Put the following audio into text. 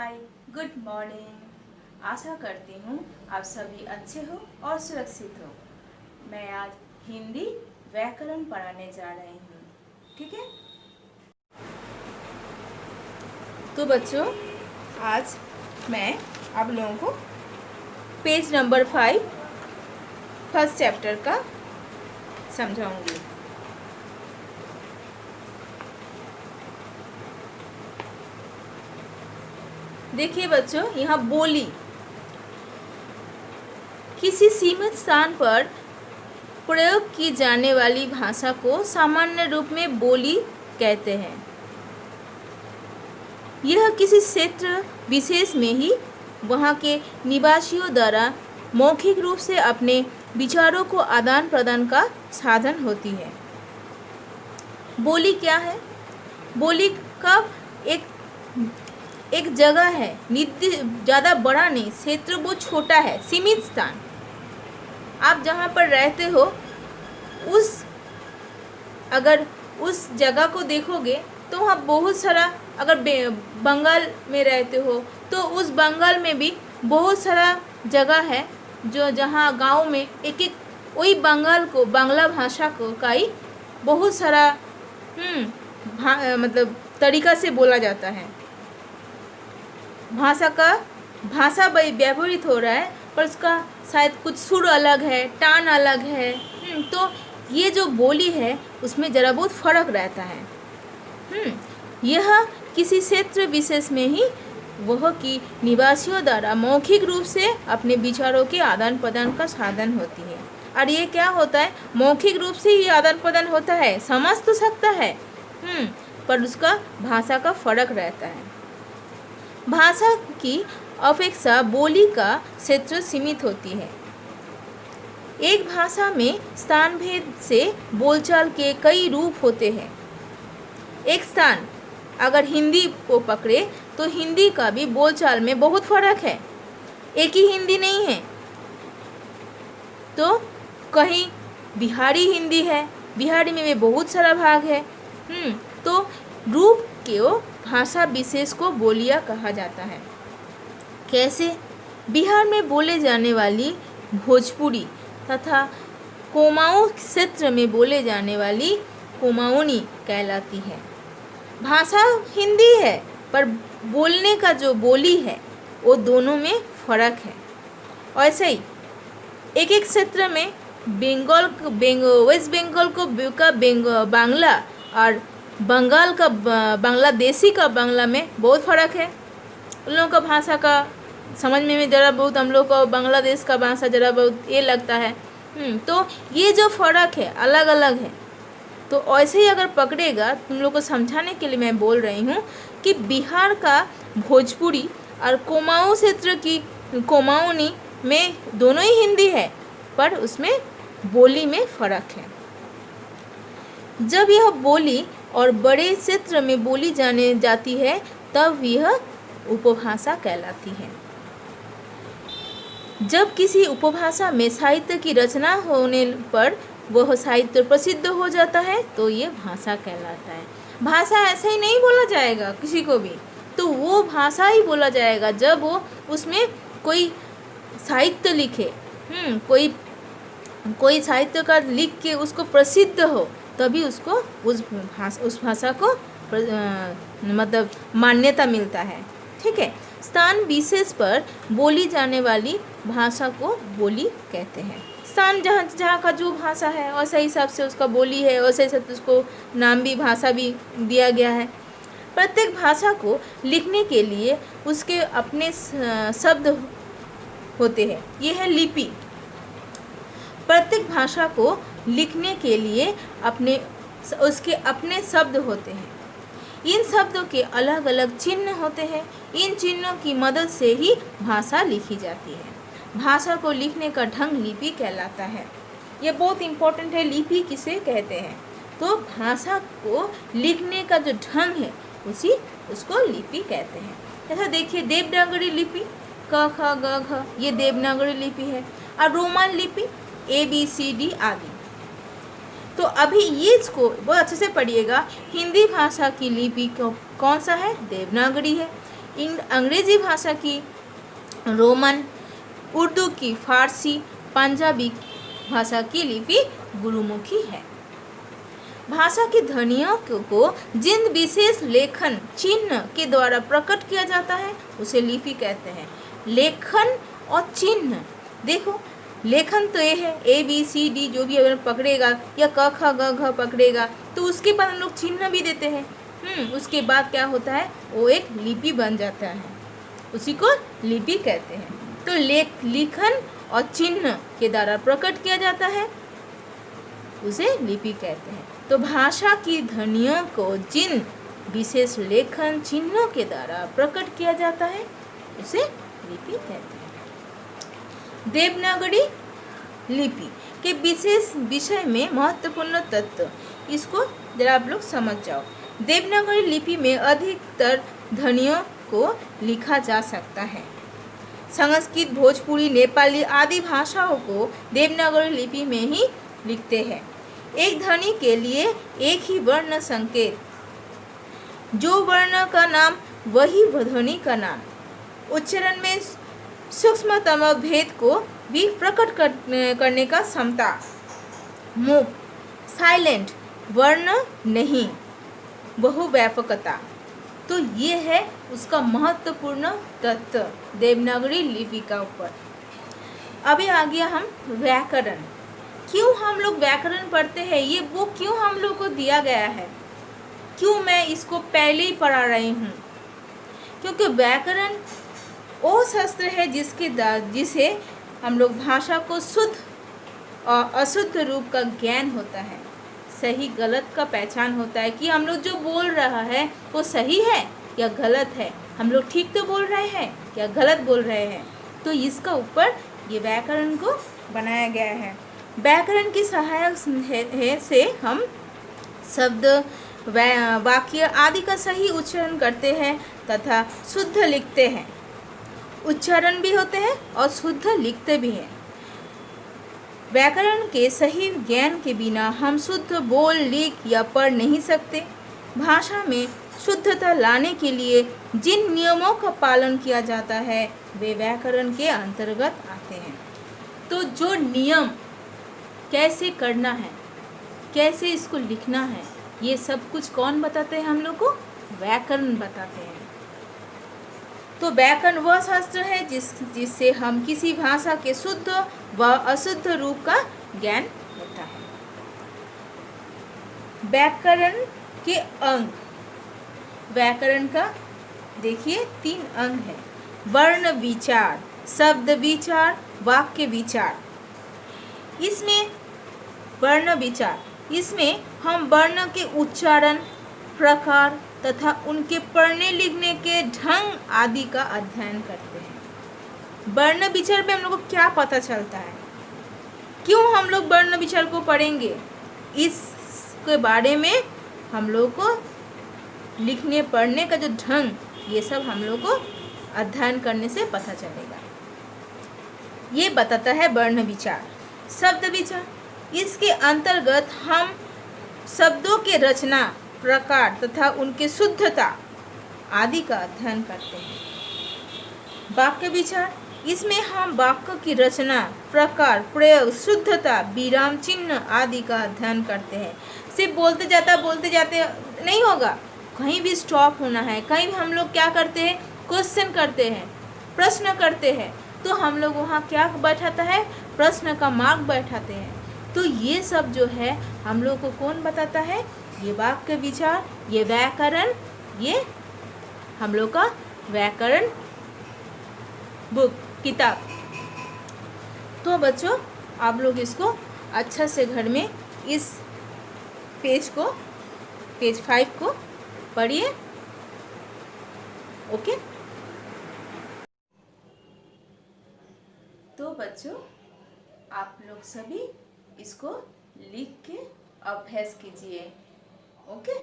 हाय, good morning. आशा करती हूँ आप सभी अच्छे हो और सुरक्षित हो। मैं आज हिंदी व्याकरण पढ़ाने जा रही हूँ, ठीक है। तो बच्चों, आज मैं आप लोगों को पेज नंबर 5 फर्स्ट चैप्टर का समझाऊंगी। देखिए बच्चों, यहाँ बोली किसी सीमित स्थान पर प्रयोग की जाने वाली भाषा को सामान्य रूप में बोली कहते हैं। यह किसी क्षेत्र विशेष में ही वहाँ के निवासियों द्वारा मौखिक रूप से अपने विचारों को आदान प्रदान का साधन होती है। बोली क्या है? बोली का एक जगह है, ज़्यादा बड़ा नहीं, क्षेत्र वो छोटा है, सीमित स्थान। आप जहाँ पर रहते हो अगर उस जगह को देखोगे तो वहाँ बहुत सारा, अगर बंगाल में रहते हो तो उस बंगाल में भी बहुत सारा जगह है जो जहाँ गांव में एक वही बंगाल को, बांग्ला भाषा को का ही बहुत सारा मतलब तरीका से बोला जाता है। भाषा व्यवहृत हो रहा है, पर उसका शायद कुछ सुर अलग है, टान अलग है। तो ये जो बोली है उसमें ज़रा बहुत फर्क रहता है। यह किसी क्षेत्र विशेष में ही वह की निवासियों द्वारा मौखिक रूप से अपने विचारों के आदान प्रदान का साधन होती है। और ये क्या होता है? मौखिक रूप से ही आदान प्रदान होता है, समझ तो सकता है, पर उसका भाषा का फर्क रहता है। भाषा की अपेक्षा बोली का क्षेत्र सीमित होती है। एक भाषा में स्थान भेद से बोलचाल के कई रूप होते हैं। एक स्थान अगर हिंदी को पकड़े तो हिंदी का भी बोलचाल में बहुत फर्क है, एक ही हिंदी नहीं है। तो कहीं बिहारी हिंदी है, बिहारी में भी बहुत सारा भाग है। तो रूप के भाषा विशेष को बोलियाँ कहा जाता है। कैसे? बिहार में बोले जाने वाली भोजपुरी तथा कुमाऊँ क्षेत्र में बोले जाने वाली कुमाऊनी कहलाती है। भाषा हिंदी है, पर बोलने का जो बोली है वो दोनों में फ़र्क है। ऐसे ही एक क्षेत्र में वेस्ट बंगाल का बांग्ला और बंगाल का बांग्लादेशी का बांग्ला में बहुत फ़र्क है। उन लोगों का भाषा का समझ में ज़रा बहुत, हम लोग को बांग्लादेश का भाषा ज़रा बहुत ये लगता है। तो ये जो फ़र्क है अलग अलग है। तो ऐसे ही अगर पकड़ेगा, तुम लोग को समझाने के लिए मैं बोल रही हूँ कि बिहार का भोजपुरी और कुमाऊँ क्षेत्र की कुमाऊनी में दोनों ही हिंदी है, पर उसमें बोली में फ़र्क है। जब यह बोली और बड़े क्षेत्र में बोली जाने जाती है तब यह उपभाषा कहलाती है। जब किसी उपभाषा में साहित्य की रचना होने पर वह साहित्य प्रसिद्ध हो जाता है तो ये भाषा कहलाता है। भाषा ऐसे ही नहीं बोला जाएगा किसी को भी, तो वो भाषा ही बोला जाएगा जब वो उसमें कोई साहित्य लिखे, कोई साहित्य का लिख के उसको प्रसिद्ध हो, तभी उसको उस भाषा को मतलब मान्यता मिलता है। ठीक है। स्थान विशेष पर बोली जाने वाली भाषा को बोली कहते हैं। स्थान जहाँ का जो भाषा है वैसे हिसाब से उसका बोली है, वैसे हिसाब से उसको नाम भी, भाषा भी दिया गया है। प्रत्येक भाषा को लिखने के लिए उसके अपने शब्द होते हैं। ये है लिपि। प्रत्येक भाषा को लिखने के लिए उसके अपने शब्द होते हैं। इन शब्दों के अलग अलग चिन्ह होते हैं। इन चिन्हों की मदद से ही भाषा लिखी जाती है। भाषा को लिखने का ढंग लिपि कहलाता है। ये बहुत इम्पोर्टेंट है, लिपि किसे कहते हैं। तो भाषा को लिखने का जो ढंग है उसको लिपि कहते हैं। जैसा देखिए, देवनागरी लिपि क ख ग घ, ये देवनागरी लिपि है। और रोमन लिपि ABCD आदि। तो अभी ये इसको बहुत अच्छे से पढ़िएगा। हिंदी भाषा की लिपि कौन सा है? देवनागरी है। अंग्रेजी भाषा की रोमन, उर्दू की फारसी, पंजाबी भाषा की लिपि गुरुमुखी है। भाषा की ध्वनियों को जिन विशेष लेखन चिन्ह के द्वारा प्रकट किया जाता है उसे लिपि कहते हैं। लेखन और चिन्ह, देखो लेखन तो ये है ABCD जो भी अगर पकड़ेगा, या क ख ग घ पकड़ेगा तो उसके बाद हम लोग चिन्ह भी देते हैं। उसके बाद क्या होता है, वो एक लिपि बन जाता है, उसी को लिपि कहते हैं। तो लेखन और चिन्ह के द्वारा प्रकट किया जाता है उसे लिपि कहते हैं। तो भाषा की ध्वनियों को जिन विशेष लेखन चिन्हों के द्वारा प्रकट किया जाता है उसे लिपि कहते हैं। देवनागरी लिपि के विशेष विषय में महत्वपूर्ण तत्व, इसको जरा आप लोग समझ जाओ। देवनागरी लिपि में अधिकतर ध्वनियों को लिखा जा सकता है। संस्कृत, भोजपुरी, नेपाली आदि भाषाओं को देवनागरी लिपि में ही लिखते हैं। एक ध्वनि के लिए एक ही वर्ण संकेत, जो वर्ण का नाम वही ध्वनि का नाम। उच्चारण में सूक्ष्मतम भेद को भी प्रकट करने का क्षमता। मुख, साइलेंट, वर्ण नहीं, बहुव्यापकता। तो ये है उसका महत्वपूर्ण तत्व देवनागरी लिपि का ऊपर। अभी आ गया हम व्याकरण। क्यों हम लोग व्याकरण पढ़ते हैं, ये वो क्यों हम लोग को दिया गया है, क्यों मैं इसको पहले ही पढ़ा रही हूँ, क्योंकि व्याकरण वो शास्त्र है जिसे हम लोग भाषा को शुद्ध और अशुद्ध रूप का ज्ञान होता है, सही गलत का पहचान होता है कि हम लोग जो बोल रहा है वो सही है या गलत है, हम लोग ठीक तो बोल रहे हैं या गलत बोल रहे हैं। तो इसका ऊपर ये व्याकरण को बनाया गया है। व्याकरण की सहायक से हम शब्द, वाक्य आदि का सही उच्चारण करते हैं तथा शुद्ध लिखते हैं। उच्चारण भी होते हैं और शुद्ध लिखते भी हैं। व्याकरण के सही ज्ञान के बिना हम शुद्ध बोल, लिख या पढ़ नहीं सकते। भाषा में शुद्धता लाने के लिए जिन नियमों का पालन किया जाता है वे व्याकरण के अंतर्गत आते हैं। तो जो नियम कैसे करना है, कैसे इसको लिखना है, ये सब कुछ कौन बताते हैं हम लोग को? व्याकरण बताते हैं। तो व्याकरण वह शास्त्र है जिससे हम किसी भाषा के शुद्ध व अशुद्ध रूप का ज्ञान होता है। व्याकरण के अंग, व्याकरण का देखिए 3 अंग है। वर्ण विचार, शब्द विचार, वाक्य विचार। इसमें वर्ण विचार, इसमें हम वर्ण के उच्चारण, प्रकार तथा उनके पढ़ने लिखने के ढंग आदि का अध्ययन करते हैं। वर्ण विचार में हम लोग को क्या पता चलता है, क्यों हम लोग वर्ण विचार को पढ़ेंगे, इसके बारे में हम लोग को लिखने पढ़ने का जो ढंग, ये सब हम लोग को अध्ययन करने से पता चलेगा। ये बताता है वर्ण विचार। शब्द विचार, इसके अंतर्गत हम शब्दों के रचना, प्रकार तथा उनके शुद्धता आदि का अध्ययन करते हैं। वाक्य विचार, इसमें हम वाक्य की रचना, प्रकार, प्रयोग, शुद्धता, विराम चिन्ह आदि का अध्ययन करते हैं। सिर्फ बोलते जाते नहीं होगा, कहीं भी स्टॉप होना है। कहीं भी हम लोग क्या करते हैं, क्वेश्चन करते हैं, प्रश्न करते हैं, तो हम लोग वहाँ क्या बैठाता है, प्रश्न का मार्क बैठाते हैं। तो ये सब जो है हम लोग को कौन बताता है, ये वाक्य विचार, ये व्याकरण, ये हम लोग का व्याकरण बुक, किताब। तो बच्चों आप लोग इसको अच्छा से घर में इस पेज 5 को पढ़िए। ओके। तो बच्चों आप लोग सभी इसको लिख के अभ्यास कीजिए। ओके।